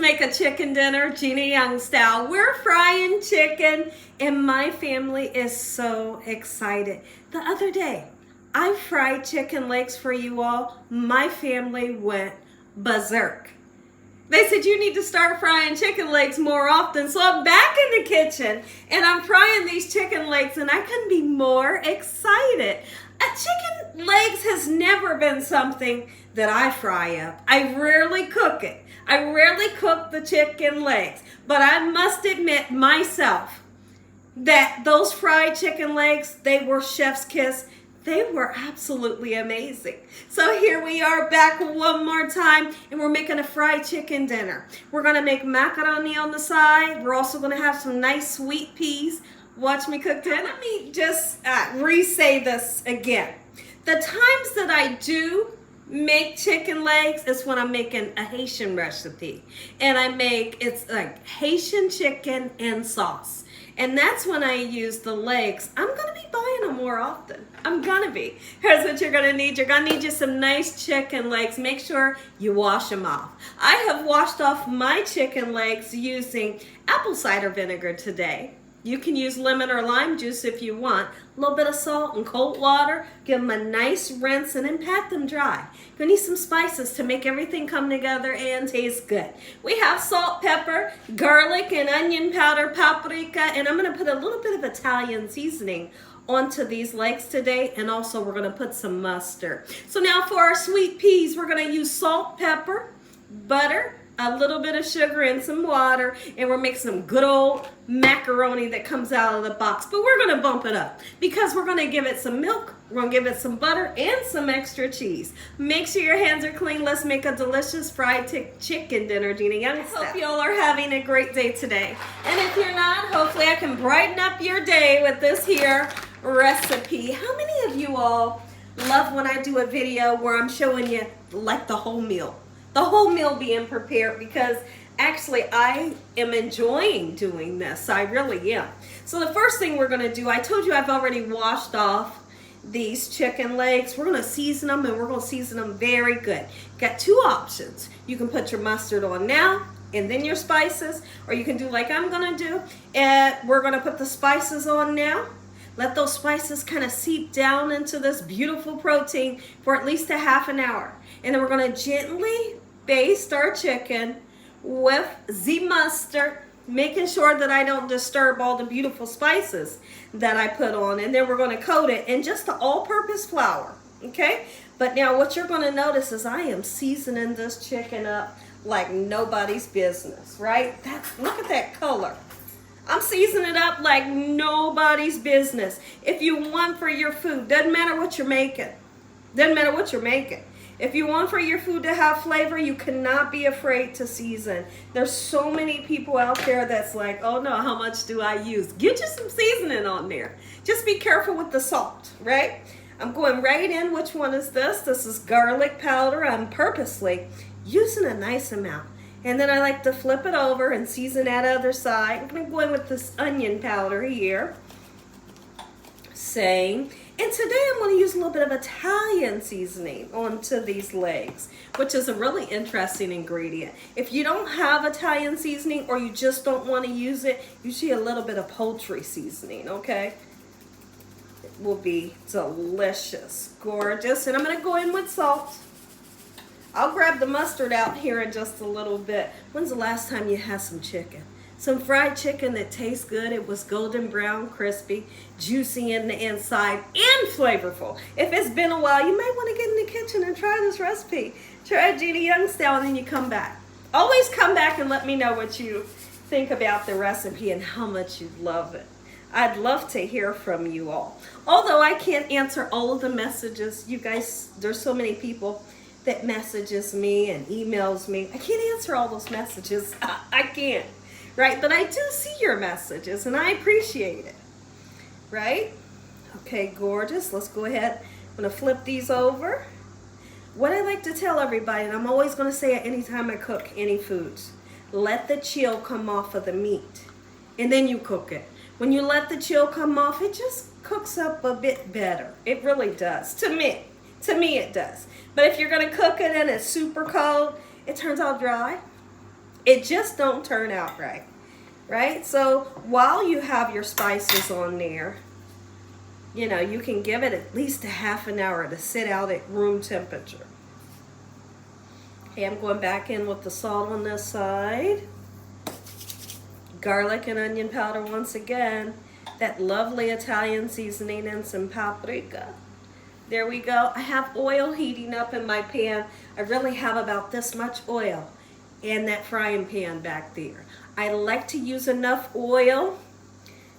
make a chicken dinner, Gina Young style. We're frying chicken, and my family is so excited. The other day, I fried chicken legs for you all. My family went berserk. They said, you need to start frying chicken legs more often. So I'm back in the kitchen, and I'm frying these chicken legs, and I couldn't be more excited. Chicken legs has never been something that I fry up. I rarely cook it. I rarely cook the chicken legs. But I must admit myself that those fried chicken legs, they were chef's kiss. They were absolutely amazing. So here we are back one more time, and we're making a fried chicken dinner. We're gonna make macaroni on the side. We're also gonna have some nice sweet peas. Watch me cook dinner. Let me just re-say this again. The times that I do make chicken legs is when I'm making a Haitian recipe. And it's like Haitian chicken and sauce. And that's when I use the legs. I'm gonna be buying them more often. I'm gonna be. Here's what you're gonna need. You're gonna need you some nice chicken legs. Make sure you wash them off. I have washed off my chicken legs using apple cider vinegar today. You can use lemon or lime juice if you want. A little bit of salt and cold water. Give them a nice rinse and then pat them dry. You're gonna need some spices to make everything come together and taste good. We have salt, pepper, garlic, and onion powder, paprika, and I'm gonna put a little bit of Italian seasoning onto these legs today, and also we're gonna put some mustard. So now for our sweet peas, we're gonna use salt, pepper, butter, a little bit of sugar and some water, and we're making some good old macaroni that comes out of the box. But we're gonna bump it up because we're gonna give it some milk, we're gonna give it some butter and some extra cheese. Make sure your hands are clean. Let's make a delicious fried chicken dinner, Gina Young style. I hope y'all are having a great day today. And if you're not, hopefully I can brighten up your day with this here recipe. How many of you all love when I do a video where I'm showing you like the whole meal? The whole meal being prepared, because actually I am enjoying doing this. I really am. So the first thing we're going to do, I told you I've already washed off these chicken legs. We're going to season them, and we're going to season them very good. Got two options. You can put your mustard on now and then your spices, or you can do like I'm going to do. And we're going to put the spices on now. Let those spices kind of seep down into this beautiful protein for at least a half an hour. And then we're going to gently baste our chicken with the mustard, making sure that I don't disturb all the beautiful spices that I put on. And then we're going to coat it in just the all-purpose flour, okay? But now what you're going to notice is I am seasoning this chicken up like nobody's business, right? Look at that color. I'm seasoning it up like nobody's business. If you want for your food, doesn't matter what you're making. Doesn't matter what you're making. If you want for your food to have flavor, you cannot be afraid to season. There's so many people out there that's like, oh no, how much do I use? Get you some seasoning on there. Just be careful with the salt, right? I'm going right in. Which one is this? This is garlic powder. I'm purposely using a nice amount. And then I like to flip it over and season that other side. I'm going to go in with this onion powder here. Same. And today I'm going to use a little bit of Italian seasoning onto these legs, which is a really interesting ingredient. If you don't have Italian seasoning, or you just don't want to use it, usually a little bit of poultry seasoning, okay? It will be delicious, gorgeous. And I'm going to go in with salt. I'll grab the mustard out here in just a little bit. When's the last time you had some chicken? Some fried chicken that tastes good. It was golden brown, crispy, juicy in the inside, and flavorful. If it's been a while, you might want to get in the kitchen and try this recipe. Try Gina Young style, and then you come back. Always come back and let me know what you think about the recipe and how much you love it. I'd love to hear from you all. Although I can't answer all of the messages. You guys, there's so many people that messages me and emails me. I can't answer all those messages. I can't. Right? But I do see your messages, and I appreciate it. Right? Okay, gorgeous. Let's go ahead. I'm going to flip these over. What I like to tell everybody, and I'm always going to say it anytime I cook any foods, let the chill come off of the meat, and then you cook it. When you let the chill come off, it just cooks up a bit better. It really does. To me it does. But if you're going to cook it and it's super cold, it turns out dry. It just don't turn out right, right? So while you have your spices on there, you know, you can give it at least a half an hour to sit out at room temperature. Okay, I'm going back in with the salt on this side. Garlic and onion powder once again. That lovely Italian seasoning and some paprika. There we go. I have oil heating up in my pan. I really have about this much oil in that frying pan back there. I like to use enough oil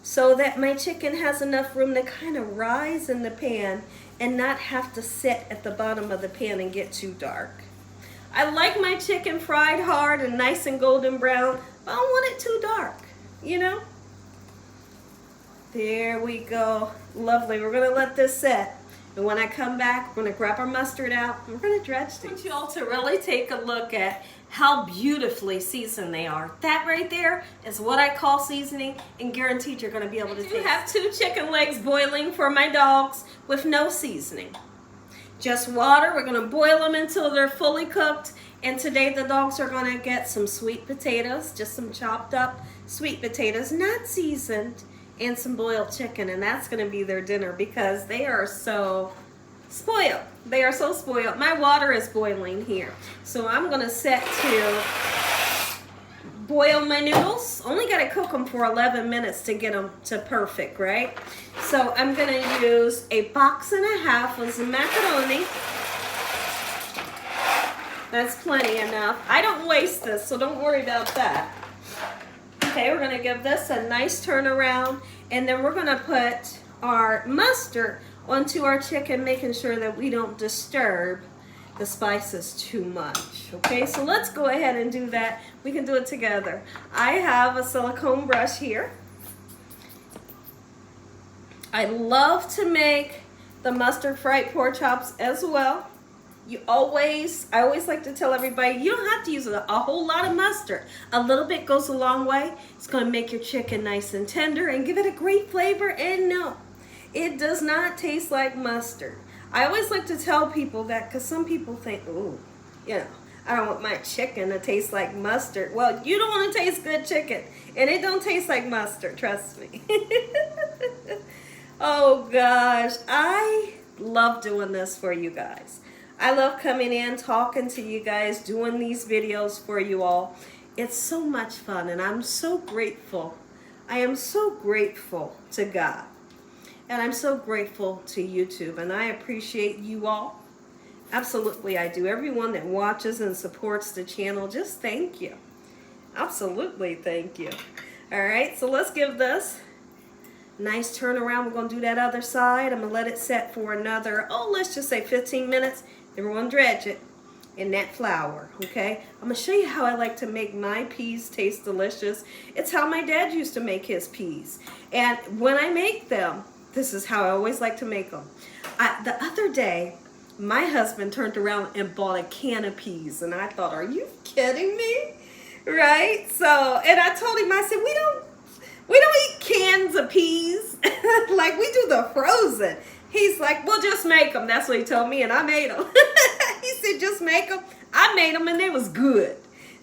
so that my chicken has enough room to kind of rise in the pan and not have to sit at the bottom of the pan and get too dark. I like my chicken fried hard and nice and golden brown, but I don't want it too dark, you know? There we go. Lovely. We're going to let this set. And when I come back, we're going to grab our mustard out and we're going to dredge these. I want you all to really take a look at how beautifully seasoned they are. That right there is what I call seasoning, and guaranteed you're going to be able to taste. I have 2 chicken legs boiling for my dogs with no seasoning. Just water. We're going to boil them until they're fully cooked. And today the dogs are going to get some sweet potatoes, just some chopped up sweet potatoes, not seasoned, and some boiled chicken. And that's going to be their dinner because they are so spoiled. They are so spoiled. My water is boiling here. So I'm going to set to boil my noodles. Only got to cook them for 11 minutes to get them to perfect, right? So I'm going to use a box and a half of some macaroni. That's plenty enough. I don't waste this, so don't worry about that. Okay, we're going to give this a nice turnaround, and then we're going to put our mustard onto our chicken, making sure that we don't disturb the spices too much. Okay, so let's go ahead and do that. We can do it together. I have a silicone brush here. I love to make the mustard fried pork chops as well. I always like to tell everybody, you don't have to use a whole lot of mustard. A little bit goes a long way. It's going to make your chicken nice and tender and give it a great flavor. And no, it does not taste like mustard. I always like to tell people that because some people think, ooh, you know, I don't want my chicken to taste like mustard. Well, you don't want to taste good chicken. And it don't taste like mustard, trust me. Oh gosh, I love doing this for you guys. I love coming in, talking to you guys, doing these videos for you all. It's so much fun, and I'm so grateful. I am so grateful to God, and I'm so grateful to YouTube, and I appreciate you all. Absolutely, I do. Everyone that watches and supports the channel, just thank you. Absolutely, thank you. All right, so let's give this nice turnaround. We're going to do that other side. I'm going to let it set for another, let's just say 15 minutes. Then we're going to dredge it in that flour, okay? I'm going to show you how I like to make my peas taste delicious. It's how my dad used to make his peas. And when I make them, this is how I always like to make them. The other day, my husband turned around and bought a can of peas. And I thought, are you kidding me? Right? So, and I told him, I said, we don't eat cans of peas like we do the frozen. He's like, well, just make them. That's what he told me, and I made them. He said, just make them. I made them, and they was good.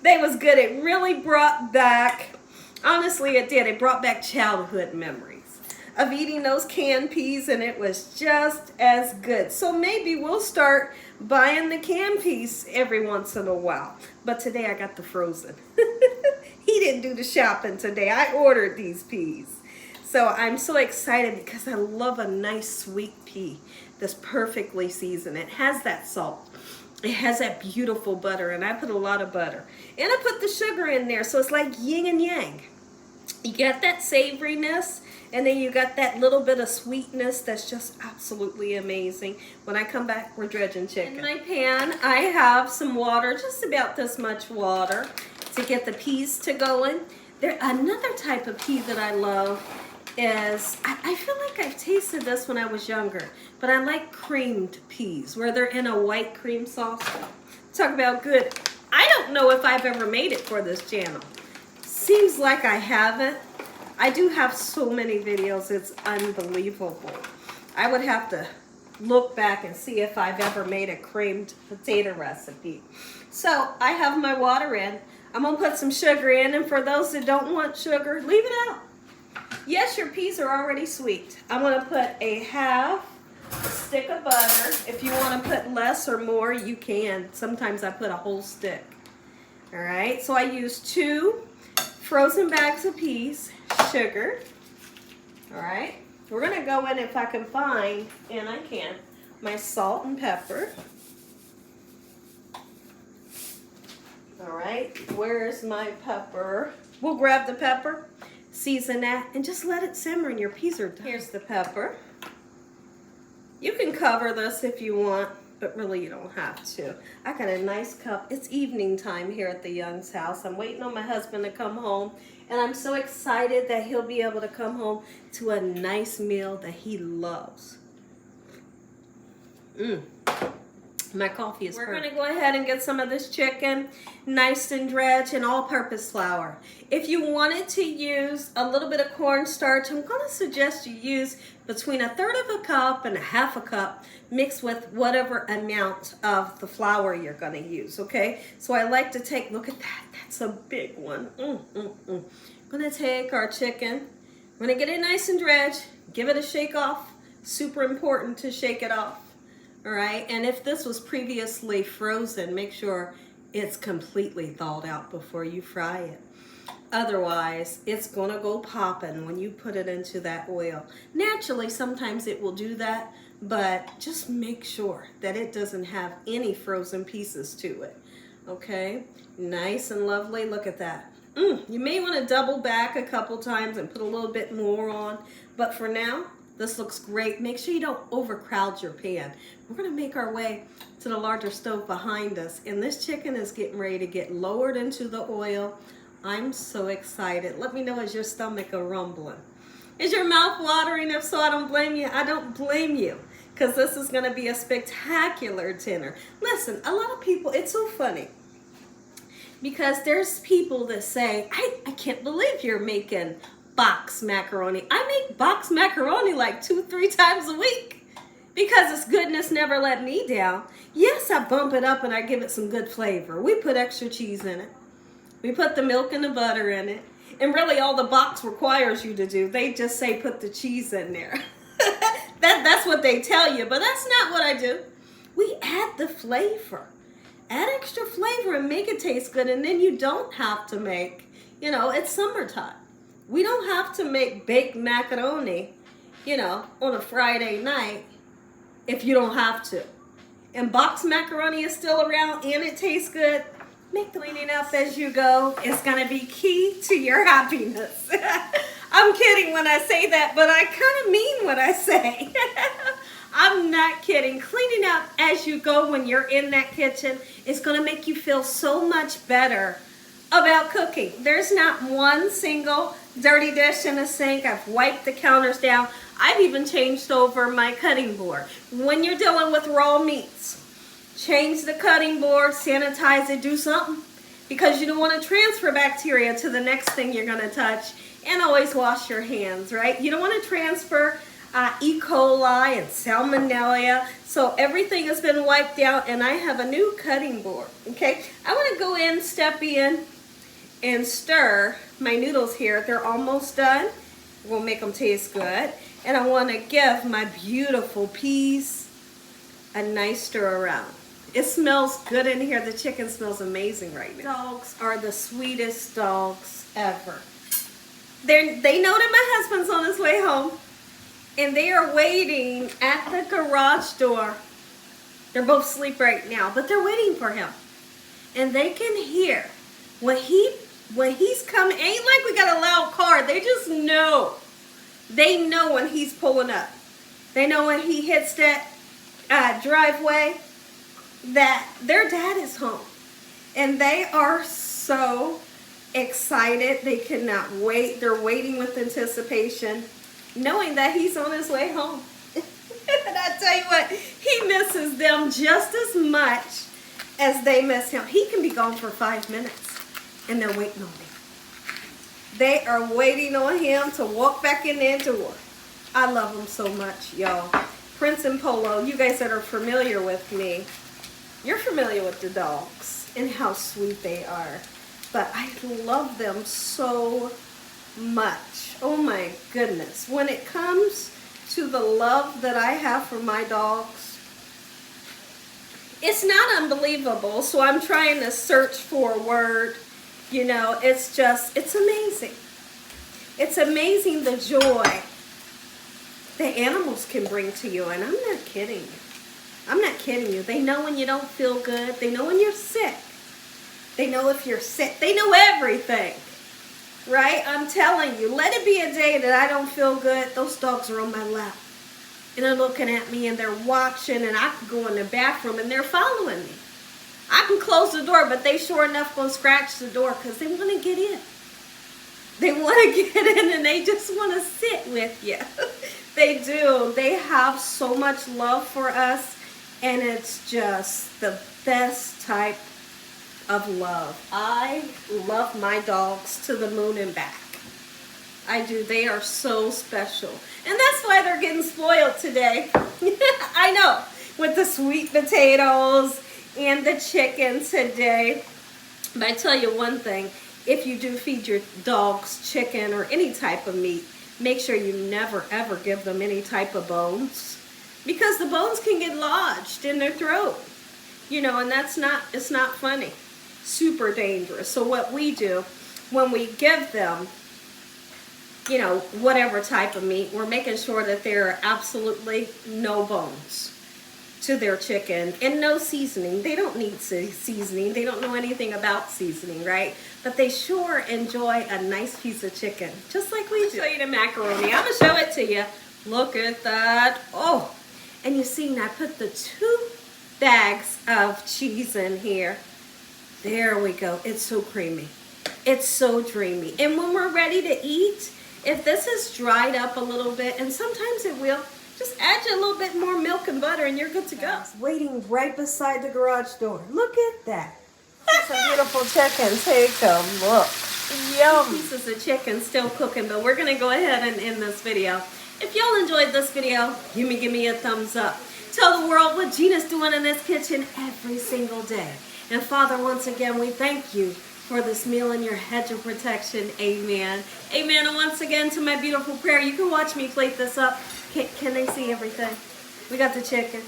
They was good. It really brought back, honestly, it did. It brought back childhood memories of eating those canned peas, and it was just as good. So maybe we'll start buying the canned peas every once in a while. But today I got the frozen. He didn't do the shopping today. I ordered these peas. So I'm so excited because I love a nice sweet pea that's perfectly seasoned. It has that salt. It has that beautiful butter, and I put a lot of butter. And I put the sugar in there, so it's like yin and yang. You got that savoriness, and then you got that little bit of sweetness that's just absolutely amazing. When I come back, we're dredging chicken. In my pan, I have some water, just about this much water, to get the peas to going. Another type of pea that I love is, I feel like I've tasted this when I was younger, but I like creamed peas, where they're in a white cream sauce. Talk about good. I don't know if I've ever made it for this channel. Seems like I haven't. I do have so many videos, it's unbelievable. I would have to look back and see if I've ever made a creamed potato recipe. So I have my water in. I'm going to put some sugar in, and for those that don't want sugar, leave it out. Yes, your peas are already sweet. I'm going to put a half stick of butter. If you want to put less or more, you can. Sometimes I put a whole stick. All right, so I use 2 frozen bags of peas, sugar. All right, we're going to go in, if I can find, and I can, my salt and pepper. All right, where's my pepper? We'll grab the pepper, season that, and just let it simmer, and your peas are done. Here's the pepper. You can cover this if you want, but really you don't have to. I got a nice cup. It's evening time here at the Young's house. I'm waiting on my husband to come home, and I'm so excited that he'll be able to come home to a nice meal that he loves. My coffee is perfect. We're going to go ahead and get some of this chicken nice and dredged in all-purpose flour. If you wanted to use a little bit of cornstarch, I'm going to suggest you use between 1/3 of a cup and 1/2 a cup mixed with whatever amount of the flour you're going to use, okay? So I like to take, look at that, that's a big one. I'm going to take our chicken, we're going to get it nice and dredged, give it a shake off. Super important to shake it off. All right, and if this was previously frozen, make sure it's completely thawed out before you fry it. Otherwise, it's gonna go popping when you put it into that oil. Naturally, sometimes it will do that, but just make sure that it doesn't have any frozen pieces to it. Okay, nice and lovely, look at that. You may wanna double back a couple times and put a little bit more on, but for now, this looks great. Make sure you don't overcrowd your pan. We're gonna make our way to the larger stove behind us, and this chicken is getting ready to get lowered into the oil. I'm so excited. Let me know, is your stomach a-rumbling? Is your mouth watering? If so, I don't blame you. I don't blame you, because this is gonna be a spectacular dinner. Listen, a lot of people, it's so funny, because there's people that say, I can't believe you're making box macaroni. I make box macaroni like 2-3 times a week because its goodness never let me down. Yes, I bump it up and I give it some good flavor. We put extra cheese in it. We put the milk and the butter in it. And really all the box requires you to do, they just say put the cheese in there. That's what they tell you, but that's not what I do. We add the flavor. Add extra flavor and make it taste good, and then you don't have to make, you know, it's summertime. We don't have to make baked macaroni, you know, on a Friday night if you don't have to. And box macaroni is still around and it tastes good. Make the cleaning up as you go. It's going to be key to your happiness. I'm kidding when I say that, but I kind of mean what I say. I'm not kidding. Cleaning up as you go when you're in that kitchen is going to make you feel so much better about cooking. There's not one single dirty dish in the sink. I've wiped the counters down. I've even changed over my cutting board. When you're dealing with raw meats, change the cutting board, sanitize it, do something, because you don't want to transfer bacteria to the next thing you're going to touch. And always wash your hands, right? You don't want to transfer E. coli and salmonella. So everything has been wiped out, and I have a new cutting board, okay? I want to go in, step in, and stir my noodles here. They're almost done. We'll make them taste good. And I want to give my beautiful peas a nice stir around. It smells good in here. The chicken smells amazing right now. Dogs are the sweetest dogs ever. They know that my husband's on his way home, and they are waiting at the garage door. They're both asleep right now, but they're waiting for him. And they can hear when he's coming. Ain't like we got a loud car. They just know. They know when he's pulling up. They know when he hits that driveway that their dad is home. And they are so excited. They cannot wait. They're waiting with anticipation, knowing that he's on his way home. And I tell you what, he misses them just as much as they miss him. He can be gone for 5 minutes, and they're waiting on him. They are waiting on him to walk back in their door. I love them so much, y'all. Prince and Polo, you guys that are familiar with me, you're familiar with the dogs and how sweet they are. but I love them so much. Oh my goodness. When it comes to the love that I have for my dogs, it's not unbelievable. So I'm trying to search for a word. You know, it's amazing. It's amazing the joy that animals can bring to you. And I'm not kidding you. I'm not kidding you. They know when you don't feel good. They know when you're sick. They know if you're sick. They know everything. Right? I'm telling you, let it be a day that I don't feel good. Those dogs are on my lap. And they're looking at me and they're watching, and I can go in the bathroom and they're following me. I can close the door, but they sure enough gonna scratch the door because they want to get in. They want to get in and they just want to sit with you. They do. They have so much love for us, and it's just the best type of love. I love my dogs to the moon and back. I do. They are so special. And that's why they're getting spoiled today. I know. With the sweet potatoes and the chicken today. But I tell you one thing. If you do feed your dogs chicken or any type of meat, make sure you never ever give them any type of bones. Because the bones can get lodged in their throat. You know, and it's not funny. Super dangerous. So what we do when we give them, you know, whatever type of meat, we're making sure that there are absolutely no bones to their chicken and no seasoning. They don't need seasoning. They don't know anything about seasoning, right? But they sure enjoy a nice piece of chicken, just like we do. I'll show you the macaroni. I'm gonna show it to you. Look at that. Oh, and you see, I put the 2 bags of cheese in here. There we go. It's so creamy. It's so dreamy. And when we're ready to eat, if this is dried up a little bit, and sometimes it will, just add you a little bit more milk and butter and you're good to go. Waiting right beside the garage door. Look at that. That's a beautiful chicken. Take a look. Yum. Pieces of chicken still cooking, but we're going to go ahead and end this video. If y'all enjoyed this video, give me a thumbs up. Tell the world what Gina's doing in this kitchen every single day. And Father, once again, we thank you for this meal and your hedge of protection. Amen. Amen. And once again, to my beautiful prayer, you can watch me plate this up. Can they see everything? We got the chicken.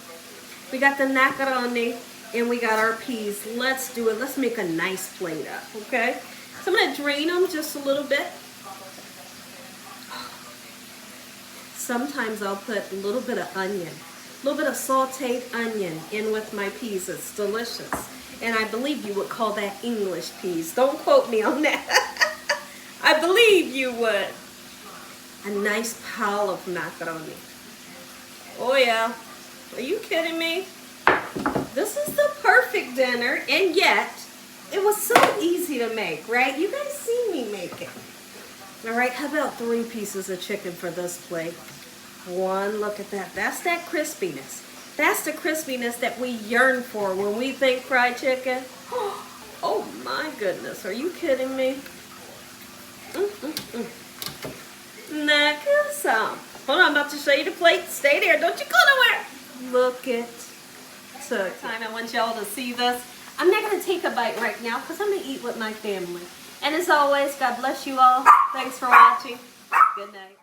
We got the macaroni. And we got our peas. Let's do it. Let's make a nice plate up, okay? So I'm going to drain them just a little bit. Sometimes I'll put a little bit of onion. A little bit of sauteed onion in with my peas. It's delicious. And I believe you would call that English peas. Don't quote me on that. I believe you would. A nice pile of macaroni. Oh yeah. Are you kidding me? This is the perfect dinner, and yet it was so easy to make, right? You guys see me make it. All right, how about 3 pieces of chicken for this plate? 1, look at that. That's that crispiness. That's the crispiness that we yearn for when we think fried chicken. Oh my goodness, are you kidding me? Now, get some. Hold on, I'm about to show you the plate. Stay there, don't you go nowhere. Look at so time. I want y'all to see this. I'm not going to take a bite right now because I'm going to eat with my family. And as always, God bless you all. Thanks for watching. Good night.